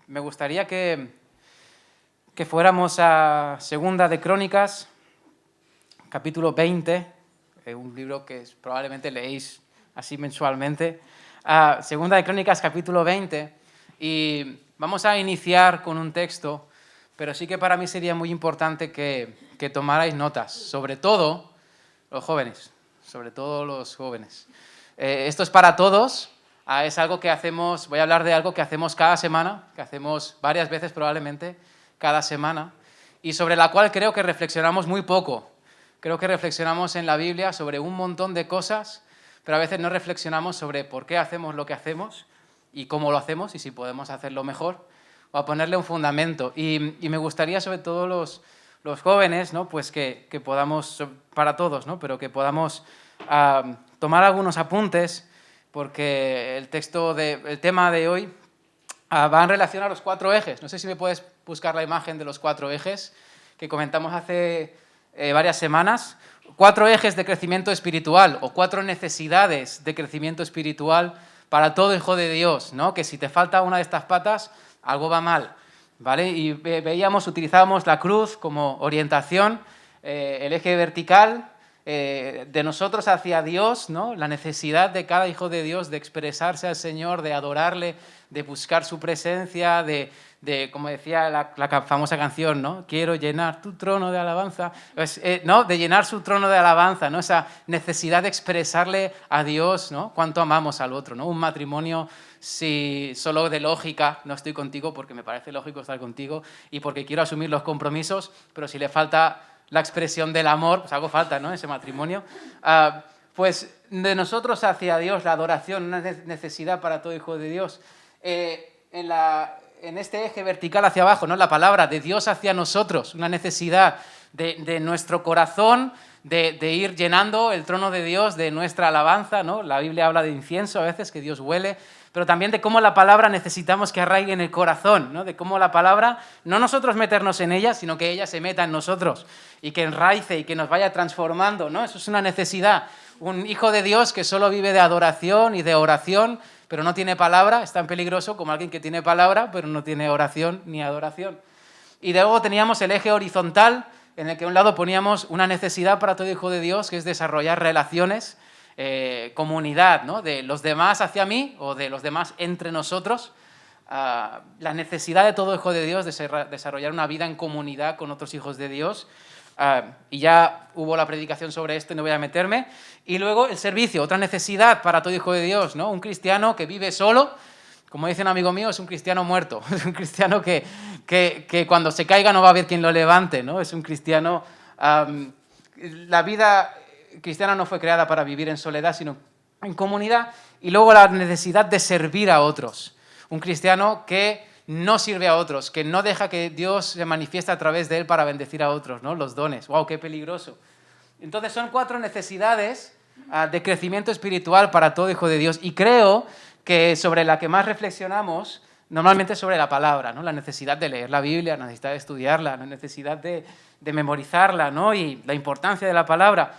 me gustaría que fuéramos a Segunda de Crónicas, capítulo 20, un libro que probablemente leéis así mensualmente. Segunda de Crónicas, capítulo 20, y vamos a iniciar con un texto, pero sí que para mí sería muy importante que tomarais notas, sobre todo los jóvenes, esto es para todos. Es algo que hacemos, voy a hablar de algo que hacemos cada semana, que hacemos varias veces probablemente cada semana, y sobre la cual creo que reflexionamos muy poco. Creo que reflexionamos en la Biblia sobre un montón de cosas, pero a veces no reflexionamos sobre por qué hacemos lo que hacemos y cómo lo hacemos y si podemos hacerlo mejor, o a ponerle un fundamento. Y me gustaría, sobre todo los jóvenes, ¿no? Pues que podamos, para todos, ¿no? Pero que podamos tomar algunos apuntes, porque el tema de hoy va en relación a los 4 ejes. No sé si me puedes buscar la imagen de los 4 ejes que comentamos hace varias semanas. 4 ejes de crecimiento espiritual o 4 necesidades de crecimiento espiritual para todo hijo de Dios, ¿no? Que si te falta una de estas patas, algo va mal, ¿vale? Y utilizábamos la cruz como orientación, el eje vertical, de nosotros hacia Dios, ¿no? La necesidad de cada hijo de Dios de expresarse al Señor, de adorarle, de buscar su presencia, de como decía la famosa canción, ¿no? Quiero llenar tu trono de alabanza, ¿no? De llenar su trono de alabanza, ¿no? Esa necesidad de expresarle a Dios, ¿no? Cuánto amamos al otro, ¿no? Un matrimonio, si solo de lógica no estoy contigo porque me parece lógico estar contigo y porque quiero asumir los compromisos, pero si le falta la expresión del amor, pues algo falta, ¿no? Ese matrimonio. Pues de nosotros hacia Dios, la adoración, una necesidad para todo hijo de Dios. En este eje vertical hacia abajo, ¿no? La palabra de Dios hacia nosotros, una necesidad de nuestro corazón, de ir llenando el trono de Dios de nuestra alabanza, ¿no? La Biblia habla de incienso a veces, que Dios huele, pero también de cómo la palabra necesitamos que arraigue en el corazón, ¿no? De cómo la palabra, no nosotros meternos en ella, sino que ella se meta en nosotros y que enraice y que nos vaya transformando, ¿no? Eso es una necesidad. Un hijo de Dios que solo vive de adoración y de oración, pero no tiene palabra, es tan peligroso como alguien que tiene palabra, pero no tiene oración ni adoración. Y luego teníamos el eje horizontal, en el que a un lado poníamos una necesidad para todo hijo de Dios, que es desarrollar relaciones, comunidad, ¿no? De los demás hacia mí o de los demás entre nosotros. La necesidad de todo hijo de Dios de desarrollar una vida en comunidad con otros hijos de Dios. Y ya hubo la predicación sobre esto y no voy a meterme. Y luego el servicio, otra necesidad para todo hijo de Dios, ¿no? Un cristiano que vive solo, como dice un amigo mío, es un cristiano muerto. Es un cristiano que cuando se caiga no va a haber quien lo levante, ¿no? Es un cristiano... la vida cristiana no fue creada para vivir en soledad, sino en comunidad. Y luego la necesidad de servir a otros. Un cristiano que no sirve a otros, que no deja que Dios se manifieste a través de él para bendecir a otros, ¿no? Los dones. ¡Wow, qué peligroso! Entonces son 4 necesidades de crecimiento espiritual para todo hijo de Dios. Y creo que sobre la que más reflexionamos normalmente es sobre la palabra, ¿no? La necesidad de leer la Biblia, la necesidad de estudiarla, la necesidad de memorizarla, ¿no? Y la importancia de la palabra.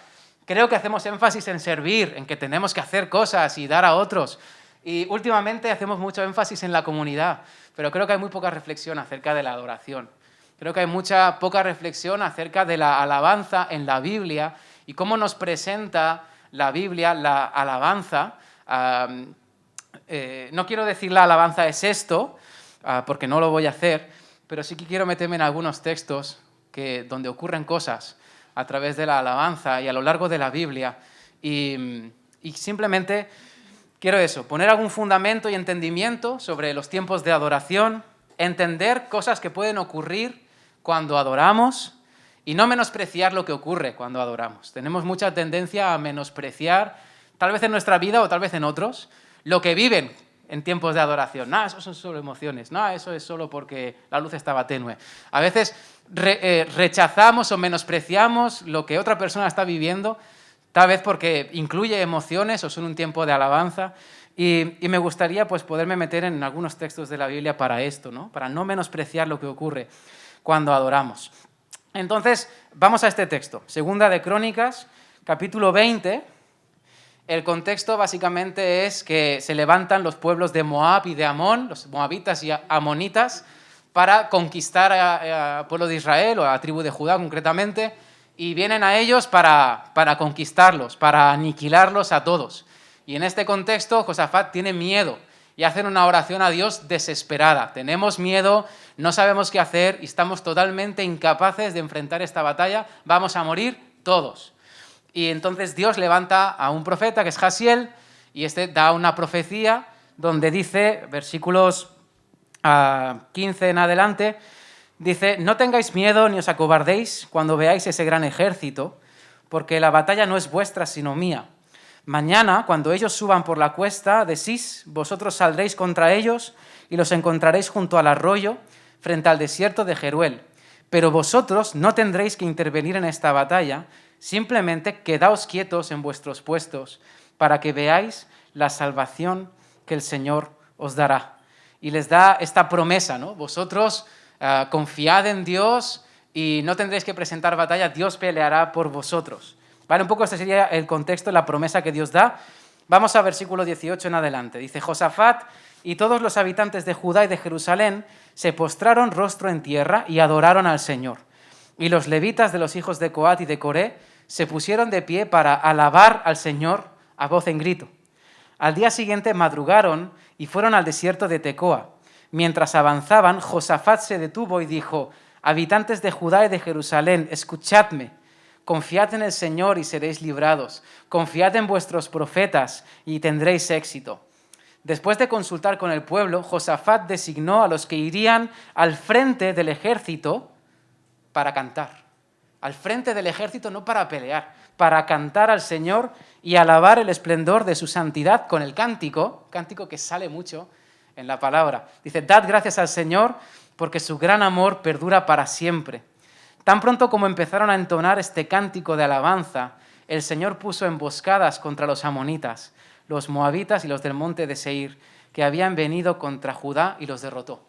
Creo que hacemos énfasis en servir, en que tenemos que hacer cosas y dar a otros. Y últimamente hacemos mucho énfasis en la comunidad, pero creo que hay muy poca reflexión acerca de la adoración. Creo que hay poca reflexión acerca de la alabanza en la Biblia y cómo nos presenta la Biblia la alabanza. No quiero decir la alabanza es esto, porque no lo voy a hacer, pero sí que quiero meterme en algunos textos donde ocurren cosas a través de la alabanza y a lo largo de la Biblia. Y simplemente quiero poner algún fundamento y entendimiento sobre los tiempos de adoración, entender cosas que pueden ocurrir cuando adoramos y no menospreciar lo que ocurre cuando adoramos. Tenemos mucha tendencia a menospreciar, tal vez en nuestra vida o tal vez en otros, lo que viven en tiempos de adoración. No, eso son solo emociones. No, eso es solo porque la luz estaba tenue. A veces rechazamos o menospreciamos lo que otra persona está viviendo, tal vez porque incluye emociones o son un tiempo de alabanza. Y me gustaría pues, poderme meter en algunos textos de la Biblia para esto, ¿no? Para no menospreciar lo que ocurre cuando adoramos. Entonces, vamos a este texto. Segunda de Crónicas, capítulo 20. El contexto básicamente es que se levantan los pueblos de Moab y de Amón, los moabitas y amonitas, para conquistar al pueblo de Israel o a la tribu de Judá concretamente, y vienen a ellos para conquistarlos, para aniquilarlos a todos. Y en este contexto Josafat tiene miedo y hacen una oración a Dios desesperada. Tenemos miedo, no sabemos qué hacer y estamos totalmente incapaces de enfrentar esta batalla, vamos a morir todos. Y entonces Dios levanta a un profeta que es Jasiel y este da una profecía donde dice, versículos 15 en adelante, dice: no tengáis miedo ni os acobardéis cuando veáis ese gran ejército, porque la batalla no es vuestra sino mía. Mañana, cuando ellos suban por la cuesta de Sis, vosotros saldréis contra ellos y los encontraréis junto al arroyo, frente al desierto de Jeruel. Pero vosotros no tendréis que intervenir en esta batalla, simplemente quedaos quietos en vuestros puestos, para que veáis la salvación que el Señor os dará. Y les da esta promesa, ¿no? Vosotros confiad en Dios y no tendréis que presentar batalla, Dios peleará por vosotros. Vale, un poco este sería el contexto, la promesa que Dios da. Vamos a versículo 18 en adelante. Dice: Josafat y todos los habitantes de Judá y de Jerusalén se postraron rostro en tierra y adoraron al Señor. Y los levitas de los hijos de Coat y de Coré se pusieron de pie para alabar al Señor a voz en grito. Al día siguiente madrugaron y fueron al desierto de Tecoa. Mientras avanzaban, Josafat se detuvo y dijo: habitantes de Judá y de Jerusalén, escuchadme. Confiad en el Señor y seréis librados. Confiad en vuestros profetas y tendréis éxito. Después de consultar con el pueblo, Josafat designó a los que irían al frente del ejército para cantar. Al frente del ejército no para pelear, para cantar al Señor y alabar el esplendor de su santidad con el cántico que sale mucho en la palabra. Dice: dad gracias al Señor porque su gran amor perdura para siempre. Tan pronto como empezaron a entonar este cántico de alabanza, el Señor puso emboscadas contra los amonitas, los moabitas y los del monte de Seir, que habían venido contra Judá, y los derrotó.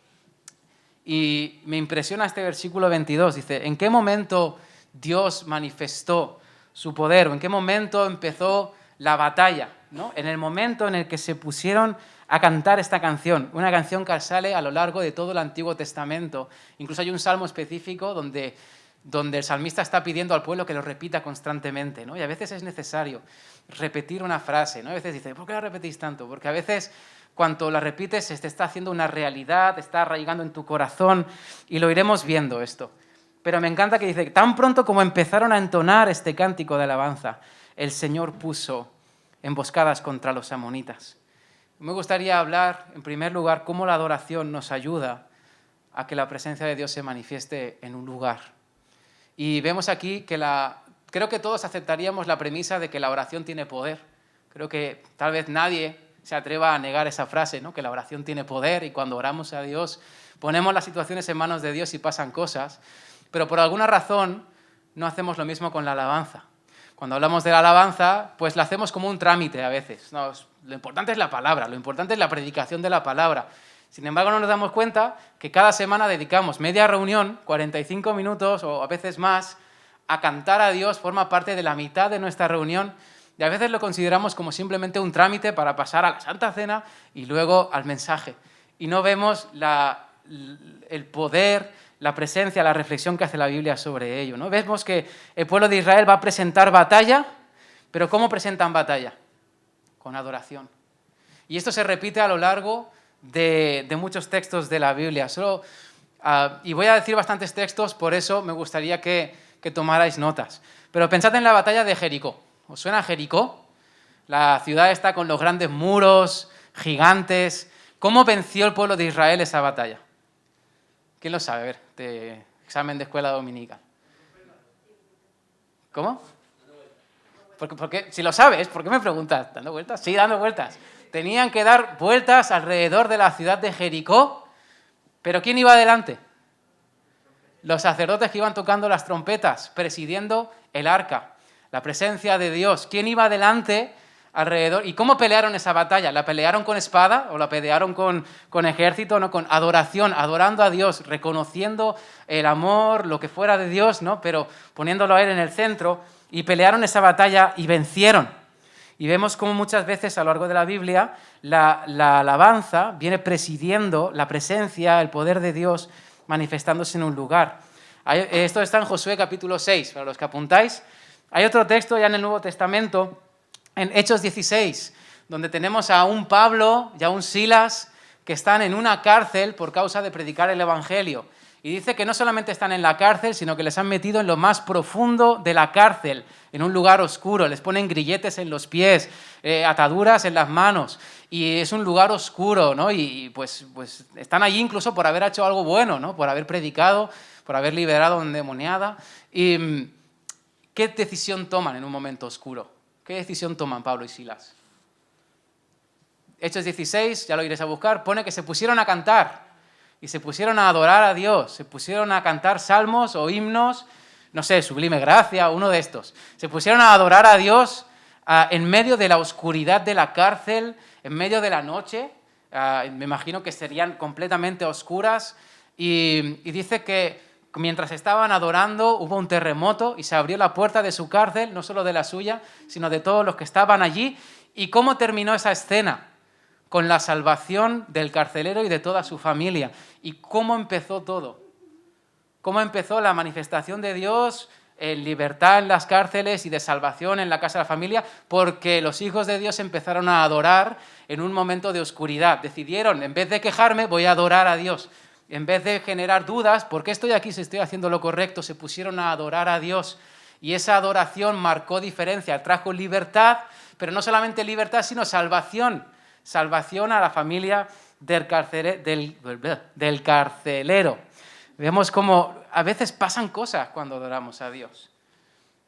Y me impresiona este versículo 22, dice: ¿en qué momento Dios manifestó su poder? ¿O en qué momento empezó la batalla? ¿No? En el momento en el que se pusieron a cantar esta canción, una canción que sale a lo largo de todo el Antiguo Testamento. Incluso hay un salmo específico donde el salmista está pidiendo al pueblo que lo repita constantemente, ¿no? Y a veces es necesario repetir una frase, ¿no? A veces dice: ¿por qué la repetís tanto? Porque a veces cuando la repites se te está haciendo una realidad, está arraigando en tu corazón, y lo iremos viendo esto. Pero me encanta que dice: tan pronto como empezaron a entonar este cántico de alabanza, el Señor puso emboscadas contra los amonitas. Me gustaría hablar, en primer lugar, cómo la adoración nos ayuda a que la presencia de Dios se manifieste en un lugar. Y vemos aquí que creo que todos aceptaríamos la premisa de que la oración tiene poder. Creo que tal vez nadie se atreva a negar esa frase, ¿no? Que la oración tiene poder y cuando oramos a Dios ponemos las situaciones en manos de Dios y pasan cosas. Pero por alguna razón no hacemos lo mismo con la alabanza. Cuando hablamos de la alabanza, pues la hacemos como un trámite a veces. No, lo importante es la palabra, lo importante es la predicación de la palabra. Sin embargo, no nos damos cuenta que cada semana dedicamos media reunión, 45 minutos o a veces más, a cantar a Dios, forma parte de la mitad de nuestra reunión, y a veces lo consideramos como simplemente un trámite para pasar a la Santa Cena y luego al mensaje. Y no vemos el poder, la presencia, la reflexión que hace la Biblia sobre ello, ¿no? Vemos que el pueblo de Israel va a presentar batalla, pero ¿cómo presentan batalla? Con adoración. Y esto se repite a lo largo de muchos textos de la Biblia. Y voy a decir bastantes textos, por eso me gustaría que tomarais notas. Pero pensad en la batalla de Jericó. ¿Os suena Jericó? La ciudad está con los grandes muros, gigantes. ¿Cómo venció el pueblo de Israel esa batalla? ¿Quién lo sabe? A ver, de examen de escuela dominical. ¿Cómo? Porque, si lo sabes, ¿por qué me preguntas? ¿Dando vueltas? Sí, dando vueltas. Tenían que dar vueltas alrededor de la ciudad de Jericó, pero ¿quién iba adelante? Los sacerdotes que iban tocando las trompetas, presidiendo el arca, la presencia de Dios. ¿Quién iba adelante alrededor? ¿Y cómo pelearon esa batalla? ¿La pelearon con espada o la pelearon con ejército? No, con adoración, adorando a Dios, reconociendo el amor, lo que fuera de Dios, ¿no? Pero poniéndolo a Él en el centro, y pelearon esa batalla y vencieron. Y vemos cómo muchas veces a lo largo de la Biblia la alabanza viene presidiendo la presencia, el poder de Dios manifestándose en un lugar. Esto está en Josué capítulo 6, para los que apuntáis. Hay otro texto ya en el Nuevo Testamento, en Hechos 16, donde tenemos a un Pablo y a un Silas que están en una cárcel por causa de predicar el Evangelio. Y dice que no solamente están en la cárcel, sino que les han metido en lo más profundo de la cárcel, en un lugar oscuro. Les ponen grilletes en los pies, ataduras en las manos. Y es un lugar oscuro, ¿no? Y pues están allí incluso por haber hecho algo bueno, ¿no? Por haber predicado, por haber liberado a una endemoniada. ¿Y qué decisión toman en un momento oscuro? ¿Qué decisión toman Pablo y Silas? Hechos 16, ya lo iréis a buscar, pone que se pusieron a cantar. Y se pusieron a adorar a Dios, se pusieron a cantar salmos o himnos, no sé, Sublime Gracia, uno de estos. Se pusieron a adorar a Dios en medio de la oscuridad de la cárcel, en medio de la noche, me imagino que serían completamente oscuras, y dice que mientras estaban adorando hubo un terremoto y se abrió la puerta de su cárcel, no solo de la suya, sino de todos los que estaban allí. ¿Y cómo terminó esa escena? Con la salvación del carcelero y de toda su familia. ¿Y cómo empezó todo? ¿Cómo empezó la manifestación de Dios en libertad en las cárceles y de salvación en la casa de la familia? Porque los hijos de Dios empezaron a adorar en un momento de oscuridad. Decidieron, en vez de quejarme, voy a adorar a Dios. En vez de generar dudas, ¿por qué estoy aquí si estoy haciendo lo correcto? Se pusieron a adorar a Dios. Y esa adoración marcó diferencia, trajo libertad, pero no solamente libertad, sino salvación. Salvación a la familia del carcelero. Vemos cómo a veces pasan cosas cuando adoramos a Dios.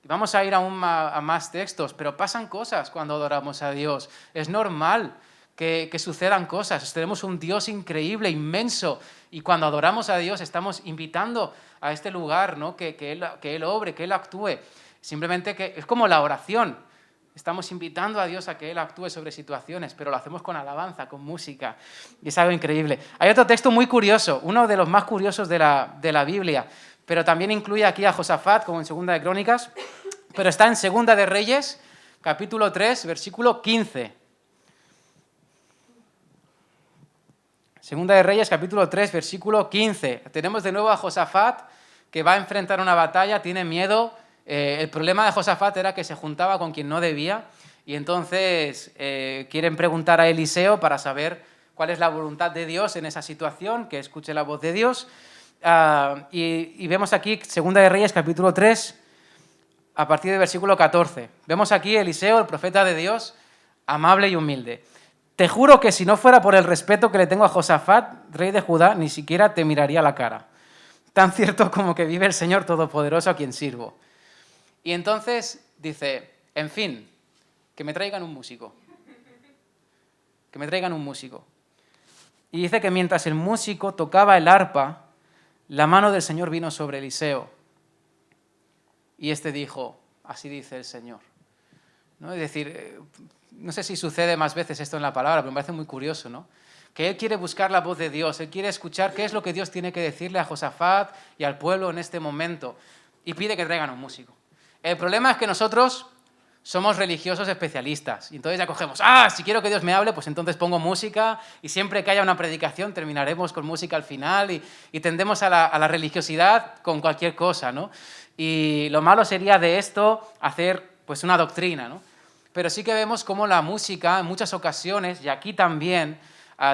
Vamos a ir aún a más textos, pero pasan cosas cuando adoramos a Dios. Es normal que sucedan cosas. Tenemos un Dios increíble, inmenso, y cuando adoramos a Dios estamos invitando a este lugar, ¿no? que Él obre, que Él actúe. Simplemente que es como la oración. Estamos invitando a Dios a que Él actúe sobre situaciones, pero lo hacemos con alabanza, con música, y es algo increíble. Hay otro texto muy curioso, uno de los más curiosos de la Biblia, pero también incluye aquí a Josafat, como en Segunda de Crónicas, pero está en Segunda de Reyes, capítulo 3, versículo 15. Segunda de Reyes, capítulo 3, versículo 15. Tenemos de nuevo a Josafat, que va a enfrentar una batalla, tiene miedo. El problema de Josafat era que se juntaba con quien no debía y entonces quieren preguntar a Eliseo para saber cuál es la voluntad de Dios en esa situación, que escuche la voz de Dios. Y vemos aquí, Segunda de Reyes, capítulo 3, a partir del versículo 14. Vemos aquí Eliseo, el profeta de Dios, amable y humilde. Te juro que si no fuera por el respeto que le tengo a Josafat, rey de Judá, ni siquiera te miraría la cara. Tan cierto como que vive el Señor Todopoderoso a quien sirvo. Y entonces dice, en fin, que me traigan un músico. Que me traigan un músico. Y dice que mientras el músico tocaba el arpa, la mano del Señor vino sobre Eliseo. Y este dijo, así dice el Señor. ¿No? Es decir, no sé si sucede más veces esto en la palabra, pero me parece muy curioso, ¿no? Que él quiere buscar la voz de Dios, él quiere escuchar qué es lo que Dios tiene que decirle a Josafat y al pueblo en este momento. Y pide que traigan un músico. El problema es que nosotros somos religiosos especialistas y entonces ya cogemos, si quiero que Dios me hable, pues entonces pongo música y siempre que haya una predicación terminaremos con música al final y tendemos a la religiosidad con cualquier cosa, ¿no? Y lo malo sería de esto hacer pues una doctrina, ¿no? Pero sí que vemos cómo la música en muchas ocasiones, y aquí también,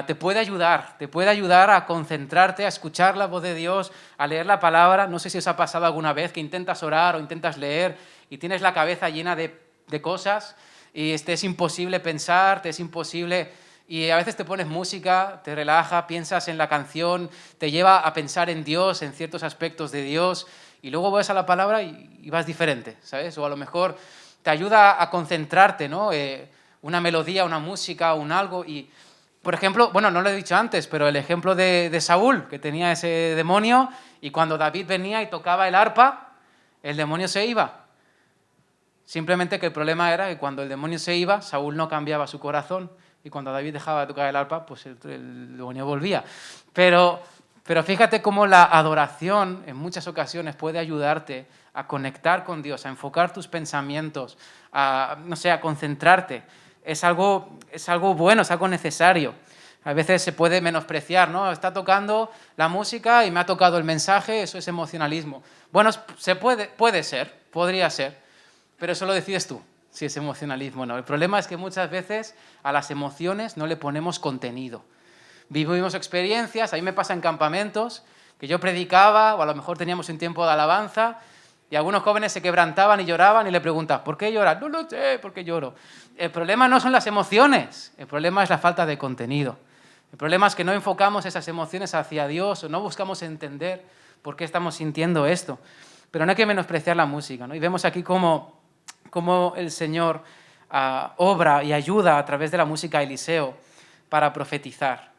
te puede ayudar a concentrarte, a escuchar la voz de Dios, a leer la palabra. No sé si os ha pasado alguna vez que intentas orar o intentas leer y tienes la cabeza llena de cosas y te es imposible pensar, te es imposible, y a veces te pones música, te relaja, piensas en la canción, te lleva a pensar en Dios, en ciertos aspectos de Dios, y luego vas a la palabra y vas diferente, ¿sabes? O a lo mejor te ayuda a concentrarte, ¿no? Una melodía, una música, un algo. Y, por ejemplo, bueno, no lo he dicho antes, pero el ejemplo de Saúl, que tenía ese demonio, y cuando David venía y tocaba el arpa, el demonio se iba. Simplemente que el problema era que cuando el demonio se iba, Saúl no cambiaba su corazón, y cuando David dejaba de tocar el arpa, pues el demonio volvía. Pero Pero fíjate cómo la adoración en muchas ocasiones puede ayudarte a conectar con Dios, a enfocar tus pensamientos, no sé, a concentrarte. Es algo bueno, es algo necesario. A veces se puede menospreciar, ¿no? Está tocando la música y me ha tocado el mensaje, eso es emocionalismo. Bueno, puede ser, podría ser, pero eso lo decides tú, si es emocionalismo o no. El problema es que muchas veces a las emociones no le ponemos contenido. Vivimos experiencias, a mí me pasa en campamentos, que yo predicaba, o a lo mejor teníamos un tiempo de alabanza, y algunos jóvenes se quebrantaban y lloraban, y le preguntas, ¿por qué lloras? No lo sé, ¿por qué lloro? El problema no son las emociones, el problema es la falta de contenido. El problema es que no enfocamos esas emociones hacia Dios, o no buscamos entender por qué estamos sintiendo esto. Pero no hay que menospreciar la música, ¿no? Y vemos aquí cómo el Señor obra y ayuda a través de la música a Eliseo para profetizar.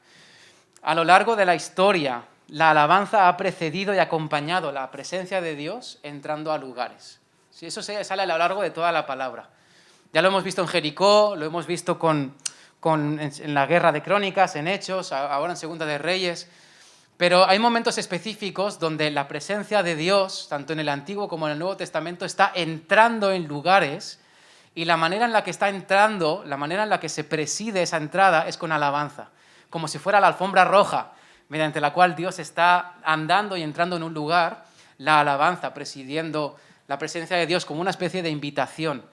A lo largo de la historia, la alabanza ha precedido y acompañado la presencia de Dios entrando a lugares. Sí, eso sale a lo largo de toda la palabra. Ya lo hemos visto en Jericó, lo hemos visto en la Guerra de Crónicas, en Hechos, ahora en Segunda de Reyes. Pero hay momentos específicos donde la presencia de Dios, tanto en el Antiguo como en el Nuevo Testamento, está entrando en lugares, y la manera en la que está entrando, la manera en la que se preside esa entrada es con alabanza, como si fuera la alfombra roja, mediante la cual Dios está andando y entrando en un lugar, la alabanza, presidiendo la presencia de Dios como una especie de invitación.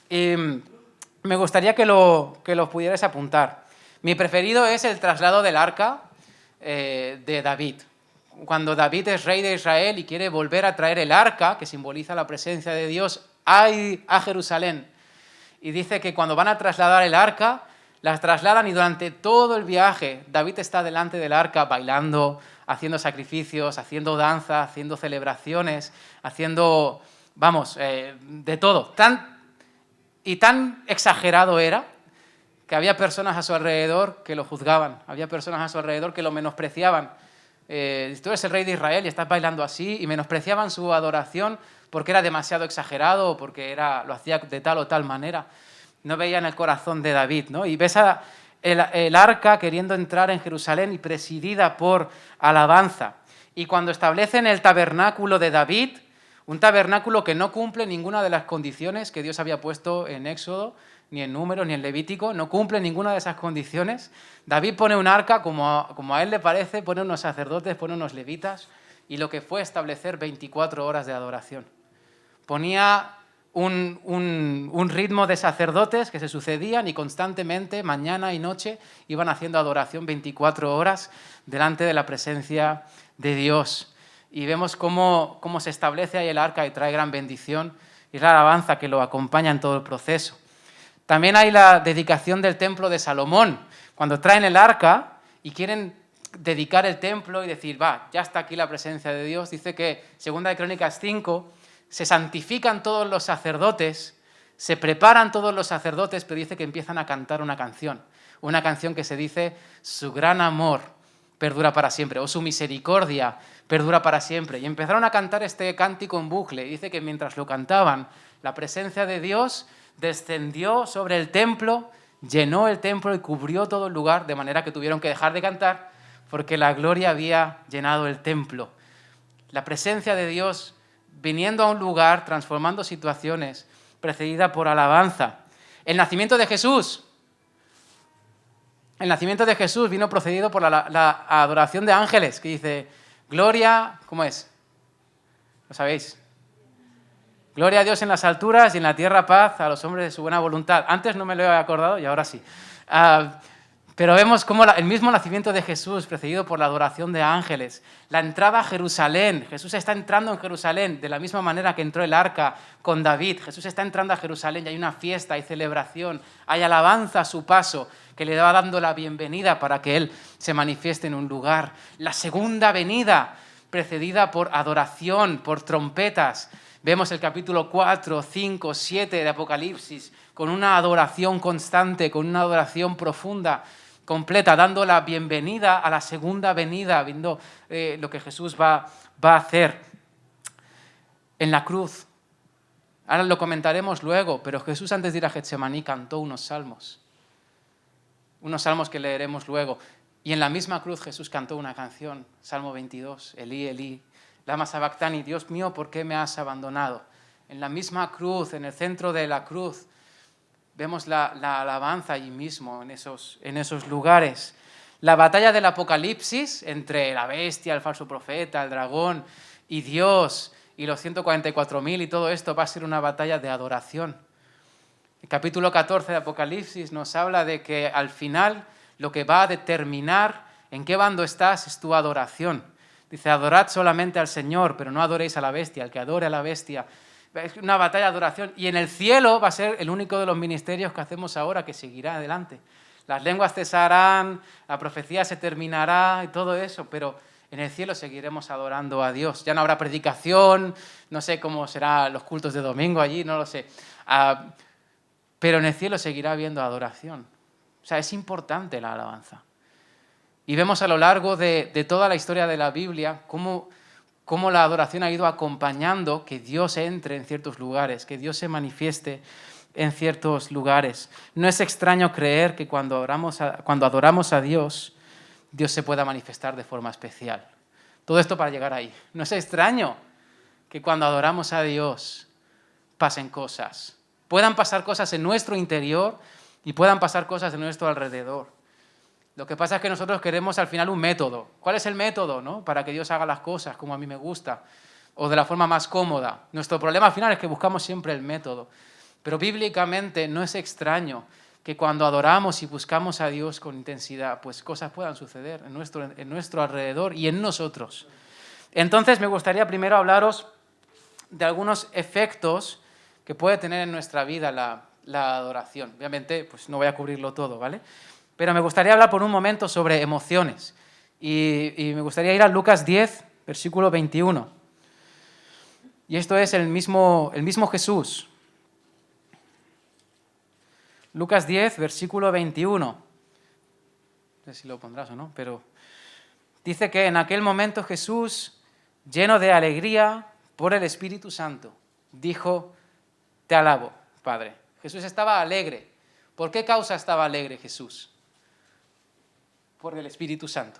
Me gustaría que lo pudierais apuntar. Mi preferido es el traslado del arca de David. Cuando David es rey de Israel y quiere volver a traer el arca, que simboliza la presencia de Dios, a Jerusalén. Y dice que cuando van a trasladar el arca, las trasladan, y durante todo el viaje David está delante del arca bailando, haciendo sacrificios, haciendo danza, haciendo celebraciones, haciendo, de todo. Tan exagerado era que había personas a su alrededor que lo juzgaban, había personas a su alrededor que lo menospreciaban. Tú eres el rey de Israel y estás bailando así, y menospreciaban su adoración porque era demasiado exagerado o porque lo hacía de tal o tal manera. No veían el corazón de David, ¿no? Y ves el arca queriendo entrar en Jerusalén y presidida por alabanza. Y cuando establecen el tabernáculo de David, un tabernáculo que no cumple ninguna de las condiciones que Dios había puesto en Éxodo, ni en Números, ni en Levítico, no cumple ninguna de esas condiciones. David pone un arca como a él le parece, pone unos sacerdotes, pone unos levitas, y lo que fue establecer 24 horas de adoración. Ponía un ritmo de sacerdotes que se sucedían y constantemente, mañana y noche, iban haciendo adoración 24 horas delante de la presencia de Dios. Y vemos cómo se establece ahí el arca y trae gran bendición, y la alabanza que lo acompaña en todo el proceso. También hay la dedicación del templo de Salomón. Cuando traen el arca y quieren dedicar el templo y decir, ya está aquí la presencia de Dios, dice que, Segunda de Crónicas 5, se santifican todos los sacerdotes, se preparan todos los sacerdotes, pero dice que empiezan a cantar una canción que se dice, su gran amor perdura para siempre, o su misericordia perdura para siempre. Y empezaron a cantar este cántico en bucle, y dice que mientras lo cantaban, la presencia de Dios descendió sobre el templo, llenó el templo y cubrió todo el lugar, de manera que tuvieron que dejar de cantar porque la gloria había llenado el templo. La presencia de Dios viniendo a un lugar, transformando situaciones, precedida por alabanza. El nacimiento de Jesús vino precedido por la adoración de ángeles, que dice, gloria, ¿cómo es? ¿Lo sabéis? Gloria a Dios en las alturas y en la tierra paz a los hombres de su buena voluntad. Antes no me lo he acordado y ahora sí. Pero vemos cómo el mismo nacimiento de Jesús, precedido por la adoración de ángeles, la entrada a Jerusalén. Jesús está entrando en Jerusalén de la misma manera que entró el arca con David. Jesús está entrando a Jerusalén y hay una fiesta, hay celebración, hay alabanza a su paso, que le va dando la bienvenida para que Él se manifieste en un lugar. La segunda venida, precedida por adoración, por trompetas. Vemos el capítulo 4, 5, 7 de Apocalipsis con una adoración constante, con una adoración profunda, completa, dando la bienvenida a la segunda venida, viendo lo que Jesús va a hacer en la cruz. Ahora lo comentaremos luego, pero Jesús antes de ir a Getsemaní cantó unos salmos que leeremos luego. Y en la misma cruz Jesús cantó una canción, Salmo 22, Elí, Elí, lama sabactani, Dios mío, ¿por qué me has abandonado? En la misma cruz, en el centro de la cruz, vemos la alabanza allí mismo, en esos lugares. La batalla del Apocalipsis entre la bestia, el falso profeta, el dragón y Dios y los 144.000 y todo esto va a ser una batalla de adoración. El capítulo 14 de Apocalipsis nos habla de que al final lo que va a determinar en qué bando estás es tu adoración. Dice, adorad solamente al Señor, pero no adoréis a la bestia. El que adore a la bestia. Es una batalla de adoración. Y en el cielo va a ser el único de los ministerios que hacemos ahora que seguirá adelante. Las lenguas cesarán, la profecía se terminará y todo eso, pero en el cielo seguiremos adorando a Dios. Ya no habrá predicación, no sé cómo serán los cultos de domingo allí, no lo sé. Pero en el cielo seguirá habiendo adoración. O sea, es importante la alabanza. Y vemos a lo largo de toda la historia de la Biblia cómo la adoración ha ido acompañando que Dios entre en ciertos lugares, que Dios se manifieste en ciertos lugares. No es extraño creer que cuando adoramos a Dios, Dios se pueda manifestar de forma especial. Todo esto para llegar ahí. No es extraño que cuando adoramos a Dios pasen cosas. Puedan pasar cosas en nuestro interior y puedan pasar cosas en nuestro alrededor. Lo que pasa es que nosotros queremos al final un método. ¿Cuál es el método, no? Para que Dios haga las cosas como a mí me gusta o de la forma más cómoda? Nuestro problema al final es que buscamos siempre el método. Pero bíblicamente no es extraño que cuando adoramos y buscamos a Dios con intensidad, pues cosas puedan suceder en nuestro alrededor y en nosotros. Entonces me gustaría primero hablaros de algunos efectos que puede tener en nuestra vida la adoración. Obviamente, pues no voy a cubrirlo todo, ¿vale? Pero me gustaría hablar por un momento sobre emociones. Y me gustaría ir a Lucas 10, versículo 21. Y esto es el mismo Jesús. Lucas 10, versículo 21. No sé si lo pondrás o no, pero dice que en aquel momento Jesús, lleno de alegría por el Espíritu Santo, dijo, te alabo, Padre. Jesús estaba alegre. ¿Por qué causa estaba alegre Jesús? Por el Espíritu Santo.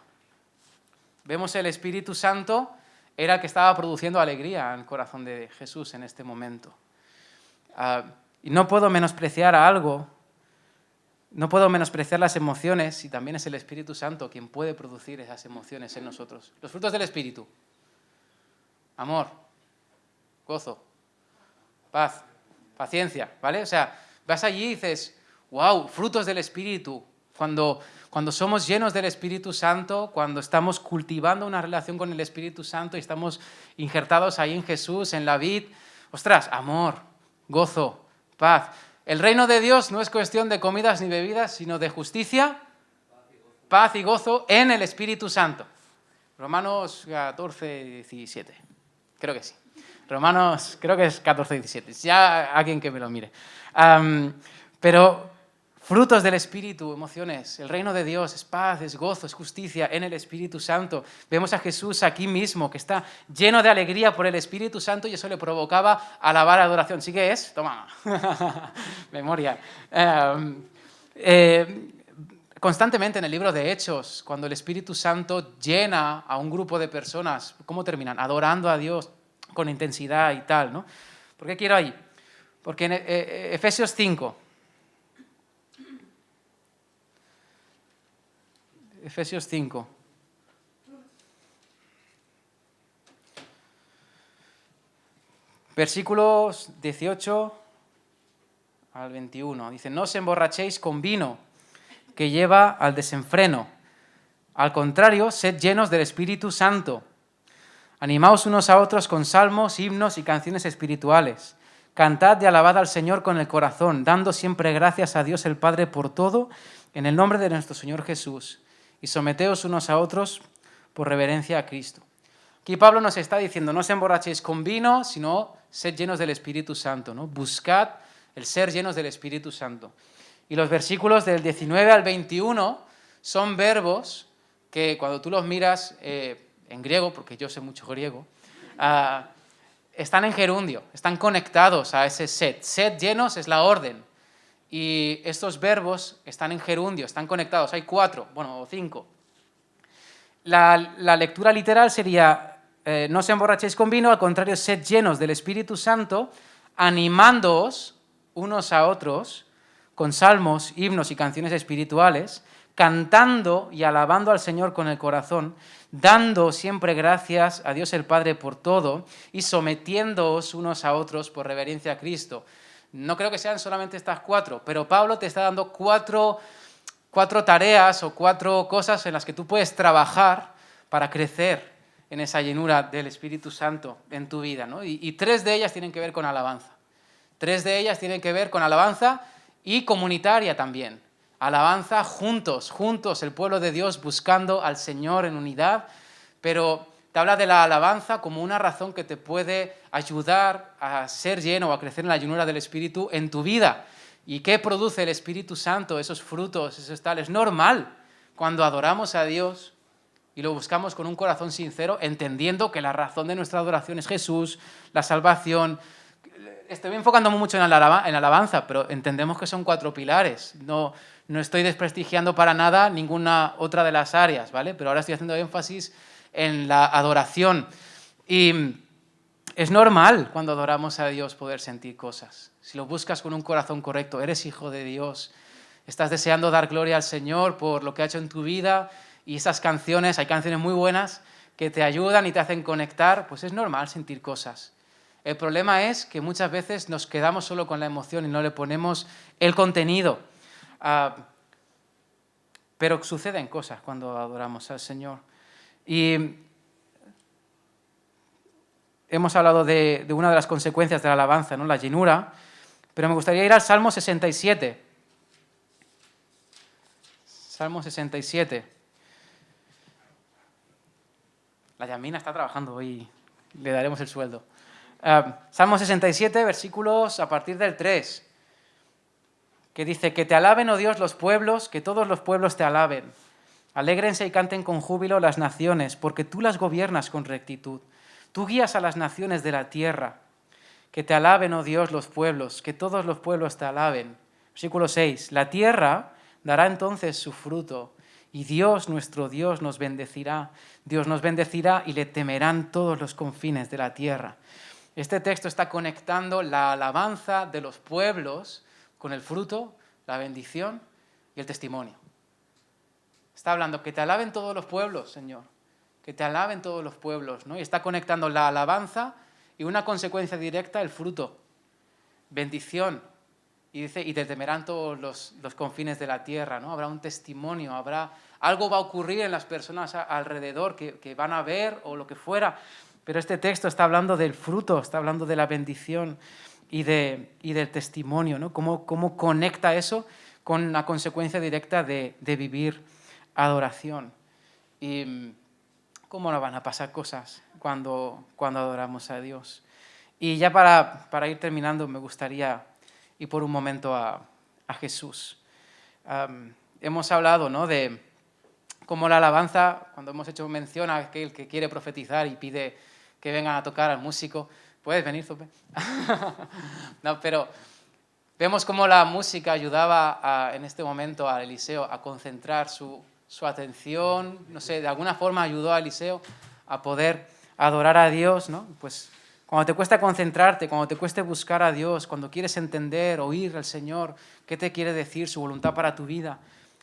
Vemos el Espíritu Santo era el que estaba produciendo alegría en el corazón de Jesús en este momento. Y no puedo menospreciar algo, no puedo menospreciar las emociones, y también es el Espíritu Santo quien puede producir esas emociones en nosotros. Los frutos del Espíritu: amor, gozo, paz, paciencia, ¿vale? O sea, vas allí y dices, wow, frutos del Espíritu. Cuando somos llenos del Espíritu Santo, cuando estamos cultivando una relación con el Espíritu Santo y estamos injertados ahí en Jesús, en la vid, ostras, amor, gozo, paz. El reino de Dios no es cuestión de comidas ni bebidas, sino de justicia, paz y gozo en el Espíritu Santo. Romanos 14, 17. Creo que sí. Romanos, creo que es 14, 17. Ya alguien que me lo mire. Pero frutos del Espíritu, emociones. El reino de Dios es paz, es gozo, es justicia en el Espíritu Santo. Vemos a Jesús aquí mismo, que está lleno de alegría por el Espíritu Santo, y eso le provocaba alabar, adoración. ¿Sí que es? Toma. Memoria. Constantemente en el libro de Hechos, cuando el Espíritu Santo llena a un grupo de personas, ¿cómo terminan? Adorando a Dios con intensidad y tal, ¿no? ¿Por qué quiero ahí? Porque en Efesios 5... Efesios 5. Versículos 18 al 21. Dice, no os emborrachéis con vino, que lleva al desenfreno. Al contrario, sed llenos del Espíritu Santo. Animaos unos a otros con salmos, himnos y canciones espirituales. Cantad y alabad al Señor con el corazón, dando siempre gracias a Dios el Padre por todo, en el nombre de nuestro Señor Jesús. Y someteos unos a otros por reverencia a Cristo. Aquí Pablo nos está diciendo, no os emborrachéis con vino, sino sed llenos del Espíritu Santo, ¿no? Buscad el ser llenos del Espíritu Santo. Y los versículos del 19 al 21 son verbos que cuando tú los miras en griego, porque yo sé mucho griego, están en gerundio, están conectados a ese sed. Sed llenos es la orden. Y estos verbos están en gerundio, están conectados. Hay 4, bueno, o 5. La lectura literal sería, no os emborrachéis con vino, al contrario, sed llenos del Espíritu Santo, animándoos unos a otros con salmos, himnos y canciones espirituales, cantando y alabando al Señor con el corazón, dando siempre gracias a Dios el Padre por todo y sometiéndoos unos a otros por reverencia a Cristo. No creo que sean solamente estas 4, pero Pablo te está dando cuatro tareas o 4 cosas en las que tú puedes trabajar para crecer en esa llenura del Espíritu Santo en tu vida, ¿no? Y 3 de ellas tienen que ver con alabanza. 3 de ellas tienen que ver con alabanza y comunitaria también. Alabanza juntos, el pueblo de Dios buscando al Señor en unidad, pero te habla de la alabanza como una razón que te puede ayudar a ser lleno o a crecer en la llenura del Espíritu en tu vida. ¿Y qué produce el Espíritu Santo? Esos frutos, esos tales. Es normal cuando adoramos a Dios y lo buscamos con un corazón sincero, entendiendo que la razón de nuestra adoración es Jesús, la salvación. Estoy enfocándome mucho en alabanza, pero entendemos que son 4 pilares. No estoy desprestigiando para nada ninguna otra de las áreas, ¿vale? Pero ahora estoy haciendo énfasis en la adoración. Y es normal cuando adoramos a Dios poder sentir cosas. Si lo buscas con un corazón correcto, eres hijo de Dios, estás deseando dar gloria al Señor por lo que ha hecho en tu vida y esas canciones, hay canciones muy buenas que te ayudan y te hacen conectar, pues es normal sentir cosas. El problema es que muchas veces nos quedamos solo con la emoción y no le ponemos el contenido. Pero suceden cosas cuando adoramos al Señor. Y hemos hablado de una de las consecuencias de la alabanza, ¿no? La llenura, pero me gustaría ir al Salmo 67. Salmo 67. La Yamina está trabajando hoy, le daremos el sueldo. Salmo 67, versículos a partir del 3, que dice: que te alaben, oh Dios, los pueblos, que todos los pueblos te alaben. Alégrense y canten con júbilo las naciones, porque tú las gobiernas con rectitud. Tú guías a las naciones de la tierra. Que te alaben, oh Dios, los pueblos, que todos los pueblos te alaben. Versículo 6. La tierra dará entonces su fruto, y Dios, nuestro Dios, nos bendecirá. Dios nos bendecirá y le temerán todos los confines de la tierra. Este texto está conectando la alabanza de los pueblos con el fruto, la bendición y el testimonio. Está hablando que te alaben todos los pueblos, Señor. Que te alaben todos los pueblos, ¿no? Y está conectando la alabanza y una consecuencia directa, el fruto, bendición. Y dice, y te temerán todos los confines de la tierra, ¿no? Habrá un testimonio, algo va a ocurrir en las personas alrededor que van a ver o lo que fuera. Pero este texto está hablando del fruto, está hablando de la bendición y del testimonio, ¿no? ¿Cómo conecta eso con la consecuencia directa de vivir adoración? Y cómo no van a pasar cosas cuando adoramos a Dios. Y ya para ir terminando, me gustaría ir por un momento a Jesús. Hemos hablado, ¿no?, de cómo la alabanza, cuando hemos hecho mención a aquel que quiere profetizar y pide que vengan a tocar al músico. ¿Puedes venir, Zope? No, pero vemos cómo la música ayudaba en este momento a Eliseo a concentrar su atención, no sé, de alguna forma ayudó a Eliseo a poder adorar a Dios, ¿no? Pues cuando te cuesta concentrarte, cuando te cueste buscar a Dios, cuando quieres entender, oír al Señor, qué te quiere decir, su voluntad para tu vida,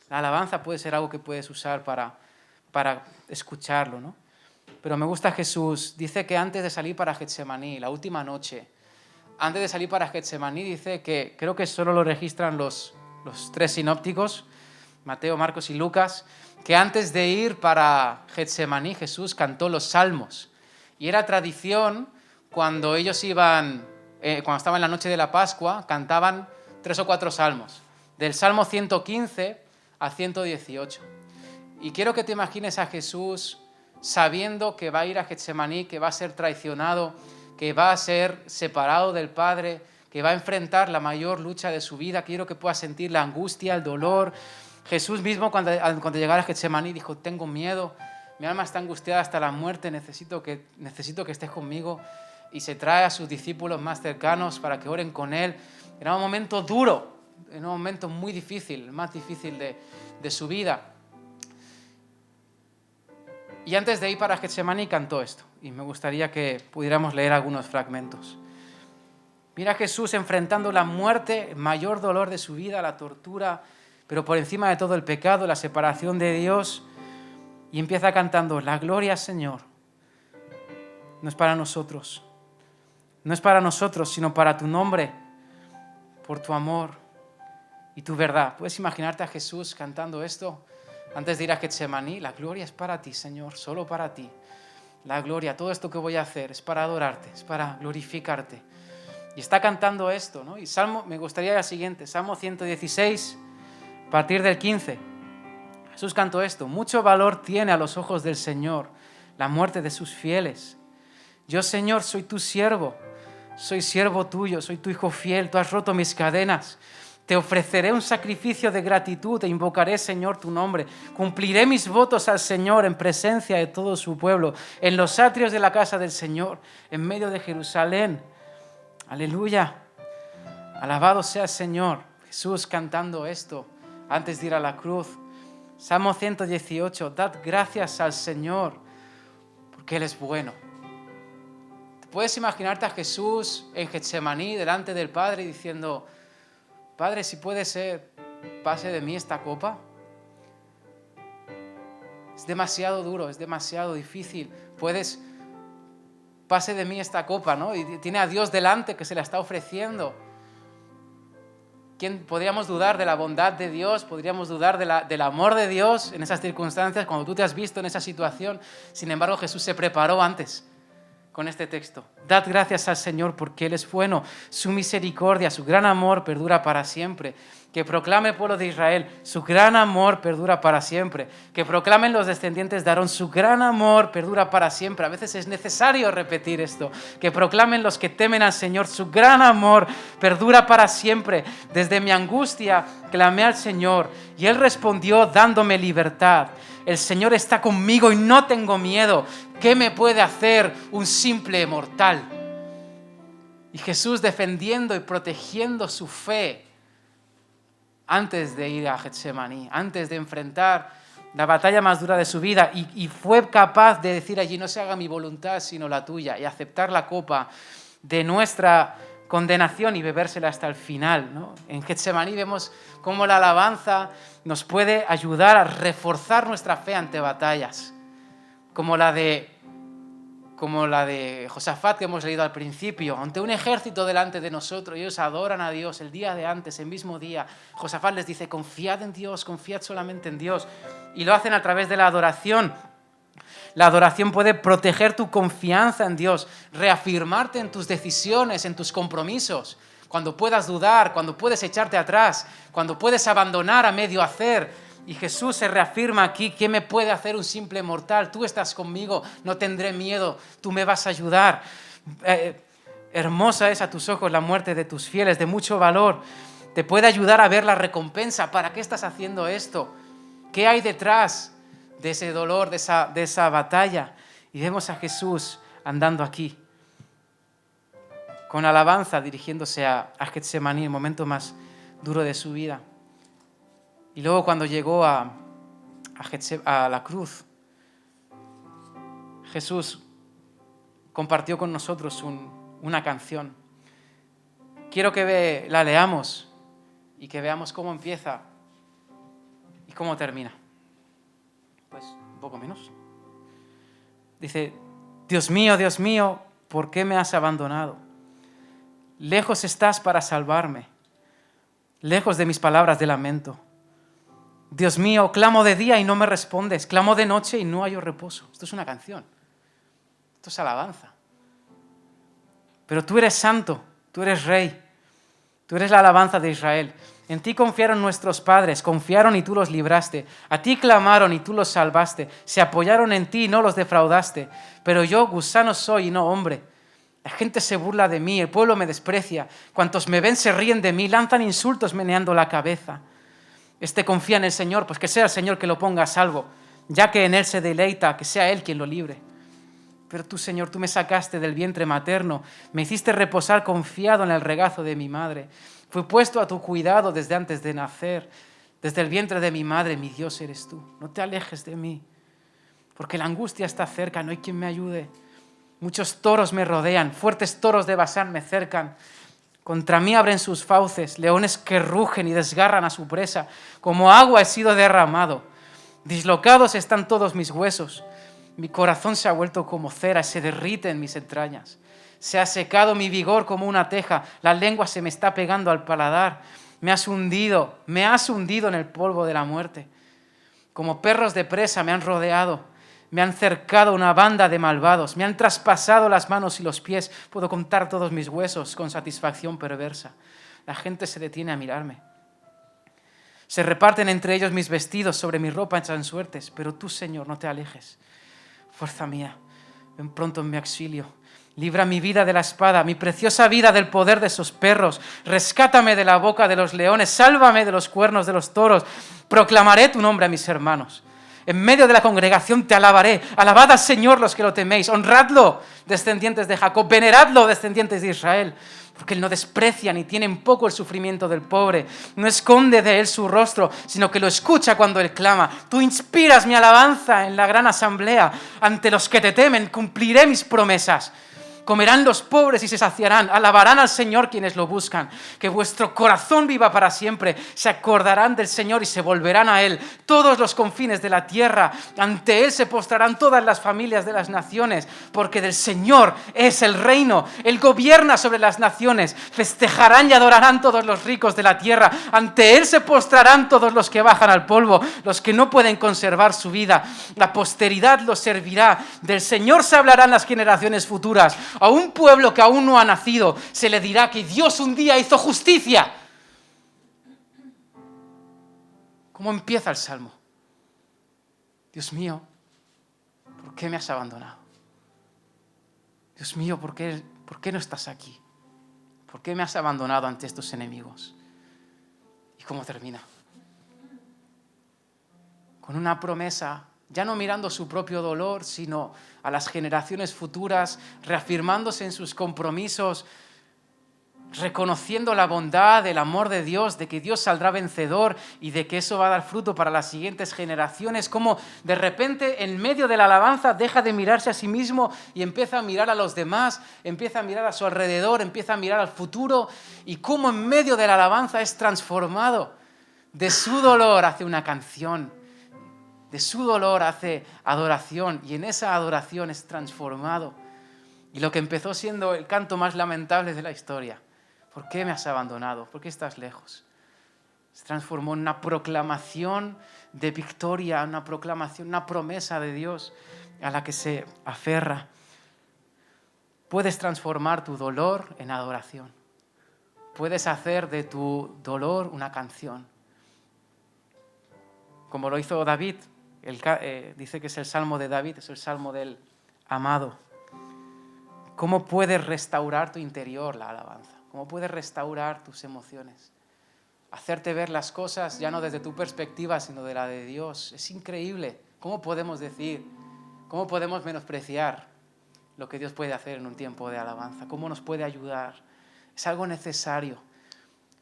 la alabanza puede ser algo que puedes usar para escucharlo, ¿no? Pero me gusta Jesús, dice que antes de salir para Getsemaní, la última noche, antes de salir para Getsemaní, dice que creo que solo lo registran los 3 sinópticos, Mateo, Marcos y Lucas, que antes de ir para Getsemaní, Jesús cantó los salmos. Y era tradición, cuando ellos iban, cuando estaban en la noche de la Pascua, cantaban 3 o 4 salmos, del Salmo 115 a 118. Y quiero que te imagines a Jesús sabiendo que va a ir a Getsemaní, que va a ser traicionado, que va a ser separado del Padre, que va a enfrentar la mayor lucha de su vida. Quiero que puedas sentir la angustia, el dolor. Jesús mismo, cuando llegara a Getsemaní, dijo: tengo miedo, mi alma está angustiada hasta la muerte, necesito que estés conmigo. Y se trae a sus discípulos más cercanos para que oren con él. Era un momento duro, era un momento muy difícil, el más difícil de su vida. Y antes de ir para Getsemaní cantó esto, y me gustaría que pudiéramos leer algunos fragmentos. Mira a Jesús enfrentando la muerte, el mayor dolor de su vida, la tortura, pero por encima de todo el pecado, la separación de Dios, y empieza cantando: la gloria, Señor, no es para nosotros, no es para nosotros, sino para tu nombre, por tu amor y tu verdad. ¿Puedes imaginarte a Jesús cantando esto antes de ir a Getsemaní? La gloria es para ti, Señor, solo para ti. La gloria, todo esto que voy a hacer es para adorarte, es para glorificarte. Y está cantando esto, ¿no? Y Salmo, me gustaría el siguiente, Salmo 116, a partir del 15. Jesús cantó esto: mucho valor tiene a los ojos del Señor la muerte de sus fieles. Yo, Señor, soy tu siervo, soy siervo tuyo, soy tu hijo fiel, tú has roto mis cadenas. Te ofreceré un sacrificio de gratitud, te invocaré, Señor, tu nombre. Cumpliré mis votos al Señor en presencia de todo su pueblo, en los atrios de la casa del Señor, en medio de Jerusalén. Aleluya. Alabado sea el Señor. Jesús cantando esto antes de ir a la cruz. Salmo 118. Dad gracias al Señor porque Él es bueno. ¿Puedes imaginarte a Jesús en Getsemaní delante del Padre diciendo: Padre, si puede ser, pase de mí esta copa? Es demasiado duro, es demasiado difícil. Pase de mí esta copa, ¿no? Y tiene a Dios delante que se la está ofreciendo. Podríamos dudar de la bondad de Dios, podríamos dudar del amor de Dios en esas circunstancias, cuando tú te has visto en esa situación. Sin embargo, Jesús se preparó antes con este texto. Dad gracias al Señor porque Él es bueno, su misericordia, su gran amor perdura para siempre. Que proclame el pueblo de Israel, su gran amor perdura para siempre. Que proclamen los descendientes de Aarón, su gran amor perdura para siempre. A veces es necesario repetir esto. Que proclamen los que temen al Señor, su gran amor perdura para siempre. Desde mi angustia clamé al Señor y Él respondió dándome libertad. El Señor está conmigo y no tengo miedo. ¿Qué me puede hacer un simple mortal? Y Jesús defendiendo y protegiendo su fe antes de ir a Getsemaní, antes de enfrentar la batalla más dura de su vida, y fue capaz de decir allí: no se haga mi voluntad sino la tuya, y aceptar la copa de nuestra condenación y bebérsela hasta el final, ¿no? En Getsemaní vemos cómo la alabanza nos puede ayudar a reforzar nuestra fe ante batallas, como la de Josafat que hemos leído al principio. Ante un ejército delante de nosotros, ellos adoran a Dios el día de antes, el mismo día. Josafat les dice: confiad en Dios, confiad solamente en Dios. Y lo hacen a través de la adoración. La adoración puede proteger tu confianza en Dios, reafirmarte en tus decisiones, en tus compromisos. Cuando puedas dudar, cuando puedes echarte atrás, cuando puedes abandonar a medio hacer. Y Jesús se reafirma aquí: ¿qué me puede hacer un simple mortal? Tú estás conmigo, no tendré miedo, tú me vas a ayudar. Hermosa es a tus ojos la muerte de tus fieles, de mucho valor. Te puede ayudar a ver la recompensa. ¿Para qué estás haciendo esto? ¿Qué hay detrás de ese dolor, de esa batalla? Y vemos a Jesús andando aquí, con alabanza, dirigiéndose a Getsemaní, el momento más duro de su vida. Y luego cuando llegó a la cruz, Jesús compartió con nosotros una canción. Quiero que la leamos y que veamos cómo empieza y cómo termina. Pues un poco menos. Dice: Dios mío, ¿por qué me has abandonado? Lejos estás para salvarme, lejos de mis palabras de lamento. Dios mío, clamo de día y no me respondes, clamo de noche y no hallo reposo. Esto es una canción, esto es alabanza. Pero tú eres santo, tú eres rey, tú eres la alabanza de Israel. En ti confiaron nuestros padres, confiaron y tú los libraste. A ti clamaron y tú los salvaste. Se apoyaron en ti y no los defraudaste. Pero yo, gusano soy y no hombre. La gente se burla de mí, el pueblo me desprecia. Cuantos me ven se ríen de mí, lanzan insultos meneando la cabeza. Confía en el Señor, pues que sea el Señor que lo ponga a salvo, ya que en Él se deleita, que sea Él quien lo libre. Pero tú, Señor, tú me sacaste del vientre materno, me hiciste reposar confiado en el regazo de mi madre. Fui puesto a tu cuidado desde antes de nacer, desde el vientre de mi madre, mi Dios eres tú. No te alejes de mí. porque la angustia está cerca, no hay quien me ayude. Muchos toros me rodean, fuertes toros de Basán me cercan. Contra mí abren sus fauces, leones que rugen y desgarran a su presa. Como agua he sido derramado. Dislocados están todos mis huesos. Mi corazón se ha vuelto como cera, se derrite en mis entrañas. Se ha secado mi vigor como una teja, la lengua se me está pegando al paladar. Me has hundido en el polvo de la muerte. Como perros de presa me han rodeado. Me han cercado una banda de malvados, me han traspasado las manos y los pies. Puedo contar todos mis huesos con satisfacción perversa. La gente se detiene a mirarme. Se reparten entre ellos mis vestidos, sobre mi ropa echan suertes. Pero tú, Señor, no te alejes. Fuerza mía, ven pronto en mi auxilio. Libra mi vida de la espada, mi preciosa vida del poder de esos perros. Rescátame de la boca de los leones, sálvame de los cuernos de los toros. Proclamaré tu nombre a mis hermanos. En medio de la congregación te alabaré. Alabad al Señor los que lo teméis. Honradlo, descendientes de Jacob. Veneradlo, descendientes de Israel. Porque Él no desprecia ni tiene en poco el sufrimiento del pobre. No esconde de Él su rostro, sino que lo escucha cuando Él clama. Tú inspiras mi alabanza en la gran asamblea. Ante los que te temen cumpliré mis promesas. Comerán los pobres y se saciarán, alabarán al Señor quienes lo buscan. Que vuestro corazón viva para siempre. Se acordarán del Señor y se volverán a Él. Todos los confines de la tierra, ante Él se postrarán todas las familias de las naciones, porque del Señor es el reino. Él gobierna sobre las naciones. Festejarán y adorarán todos los ricos de la tierra. Ante Él se postrarán todos los que bajan al polvo, los que no pueden conservar su vida. La posteridad los servirá. Del Señor se hablarán las generaciones futuras. A un pueblo que aún no ha nacido se le dirá que Dios un día hizo justicia. ¿Cómo empieza el Salmo? Dios mío, ¿por qué me has abandonado? Dios mío, ¿por qué no estás aquí? ¿Por qué me has abandonado ante estos enemigos? ¿Y cómo termina? Con una promesa, ya no mirando su propio dolor, sino a las generaciones futuras, reafirmándose en sus compromisos, reconociendo la bondad, el amor de Dios, de que Dios saldrá vencedor y de que eso va a dar fruto para las siguientes generaciones. Como de repente en medio de la alabanza deja de mirarse a sí mismo y empieza a mirar a los demás, empieza a mirar a su alrededor, empieza a mirar al futuro, y cómo en medio de la alabanza es transformado. De su dolor hace una canción, de su dolor hace adoración, y en esa adoración es transformado. Y lo que empezó siendo el canto más lamentable de la historia, ¿por qué me has abandonado? ¿Por qué estás lejos? Se transformó en una proclamación de victoria, una proclamación, una promesa de Dios a la que se aferra. Puedes transformar tu dolor en adoración. Puedes hacer de tu dolor una canción. Como lo hizo David. Dice que es el Salmo de David, es el Salmo del amado. ¿Cómo puedes restaurar tu interior la alabanza? ¿Cómo puedes restaurar tus emociones? Hacerte ver las cosas ya no desde tu perspectiva, sino de la de Dios. Es increíble. ¿Cómo podemos decir? ¿Cómo podemos menospreciar lo que Dios puede hacer en un tiempo de alabanza? ¿Cómo nos puede ayudar? Es algo necesario.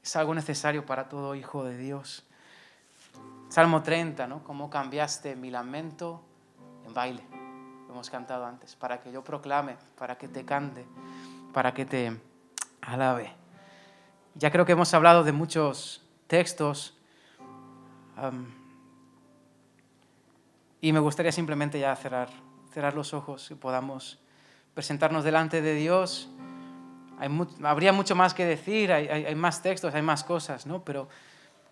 Es algo necesario para todo hijo de Dios. Salmo 30, ¿no? Cómo cambiaste mi lamento en baile. Lo hemos cantado antes. Para que yo proclame, para que te cante, para que te alabe. Ya creo que hemos hablado de muchos textos. Y me gustaría simplemente ya cerrar los ojos y podamos presentarnos delante de Dios. Habría mucho más que decir, hay más textos, hay más cosas, ¿no? Pero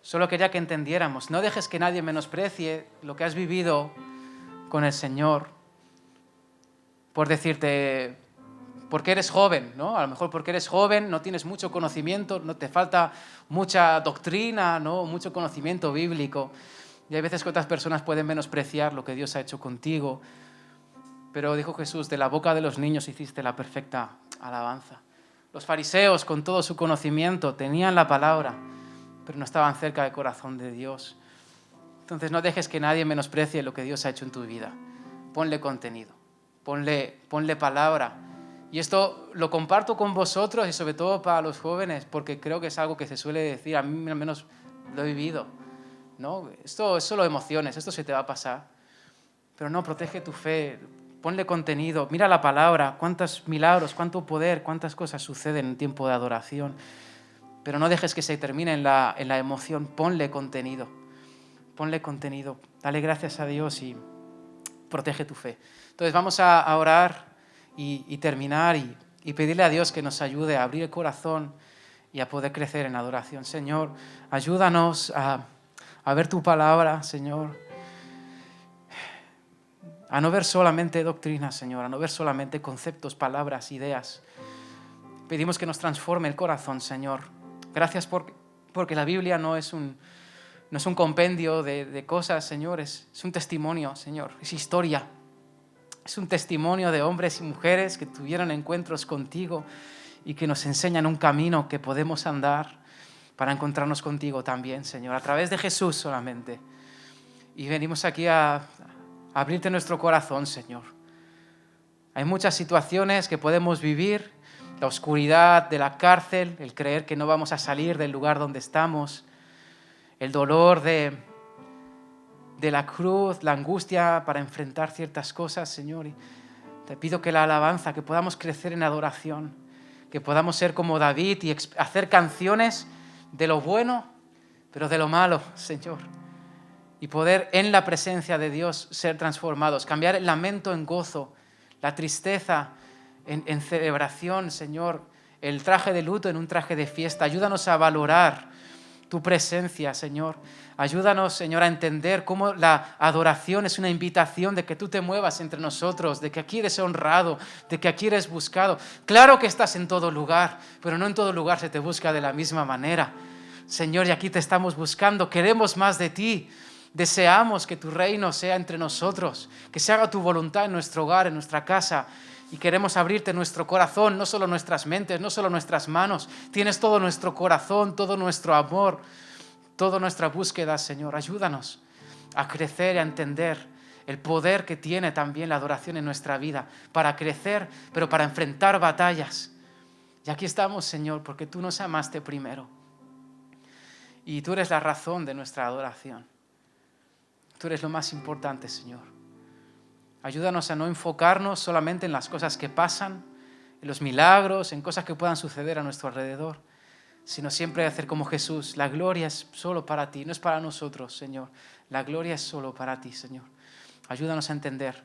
solo quería que entendiéramos. No dejes que nadie menosprecie lo que has vivido con el Señor por decirte, porque eres joven, ¿no? A lo mejor porque eres joven, no tienes mucho conocimiento, no te falta mucha doctrina, ¿no? Mucho conocimiento bíblico. Y hay veces que otras personas pueden menospreciar lo que Dios ha hecho contigo. Pero dijo Jesús, de la boca de los niños hiciste la perfecta alabanza. Los fariseos, con todo su conocimiento, tenían la palabra, pero no estaban cerca del corazón de Dios. Entonces no dejes que nadie menosprecie lo que Dios ha hecho en tu vida. Ponle contenido, ponle palabra. Y esto lo comparto con vosotros y sobre todo para los jóvenes, porque creo que es algo que se suele decir, a mí al menos lo he vivido, ¿no? Esto es solo emociones, esto se te va a pasar. Pero no, protege tu fe, ponle contenido, mira la palabra, cuántos milagros, cuánto poder, cuántas cosas suceden en tiempo de adoración. Pero no dejes que se termine en la emoción, ponle contenido, dale gracias a Dios y protege tu fe. Entonces vamos a orar y terminar y pedirle a Dios que nos ayude a abrir el corazón y a poder crecer en adoración. Señor, ayúdanos a ver tu palabra, Señor, a no ver solamente doctrina, Señor, a no ver solamente conceptos, palabras, ideas. Pedimos que nos transforme el corazón, Señor. Gracias porque la Biblia no es un compendio de cosas, Señor, es un testimonio, Señor, es historia. Es un testimonio de hombres y mujeres que tuvieron encuentros contigo y que nos enseñan un camino que podemos andar para encontrarnos contigo también, Señor, a través de Jesús solamente. Y venimos aquí a abrirte nuestro corazón, Señor. Hay muchas situaciones que podemos vivir, la oscuridad de la cárcel, el creer que no vamos a salir del lugar donde estamos, el dolor de la cruz, la angustia para enfrentar ciertas cosas, Señor. Y te pido que la alabanza, que podamos crecer en adoración, que podamos ser como David y hacer canciones de lo bueno, pero de lo malo, Señor. Y poder en la presencia de Dios ser transformados, cambiar el lamento en gozo, la tristeza en celebración, Señor, el traje de luto en un traje de fiesta. Ayúdanos a valorar tu presencia, Señor. Ayúdanos, Señor, a entender cómo la adoración es una invitación de que tú te muevas entre nosotros, de que aquí eres honrado, de que aquí eres buscado. Claro que estás en todo lugar, pero no en todo lugar se te busca de la misma manera. Señor, y aquí te estamos buscando, queremos más de ti. Deseamos que tu reino sea entre nosotros, que se haga tu voluntad en nuestro hogar, en nuestra casa. Y queremos abrirte nuestro corazón, no solo nuestras mentes, no solo nuestras manos. Tienes todo nuestro corazón, todo nuestro amor, toda nuestra búsqueda, Señor. Ayúdanos a crecer y a entender el poder que tiene también la adoración en nuestra vida, para crecer, pero para enfrentar batallas. Y aquí estamos, Señor, porque tú nos amaste primero. Y tú eres la razón de nuestra adoración. Tú eres lo más importante, Señor. Ayúdanos a no enfocarnos solamente en las cosas que pasan, en los milagros, en cosas que puedan suceder a nuestro alrededor, sino siempre hacer como Jesús. La gloria es solo para ti, no es para nosotros, Señor. La gloria es solo para ti, Señor. Ayúdanos a entender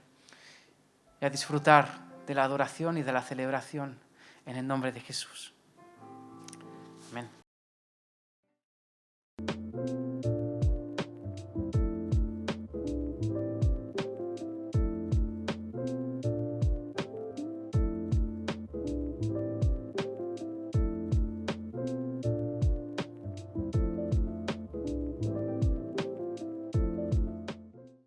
y a disfrutar de la adoración y de la celebración en el nombre de Jesús. Amén.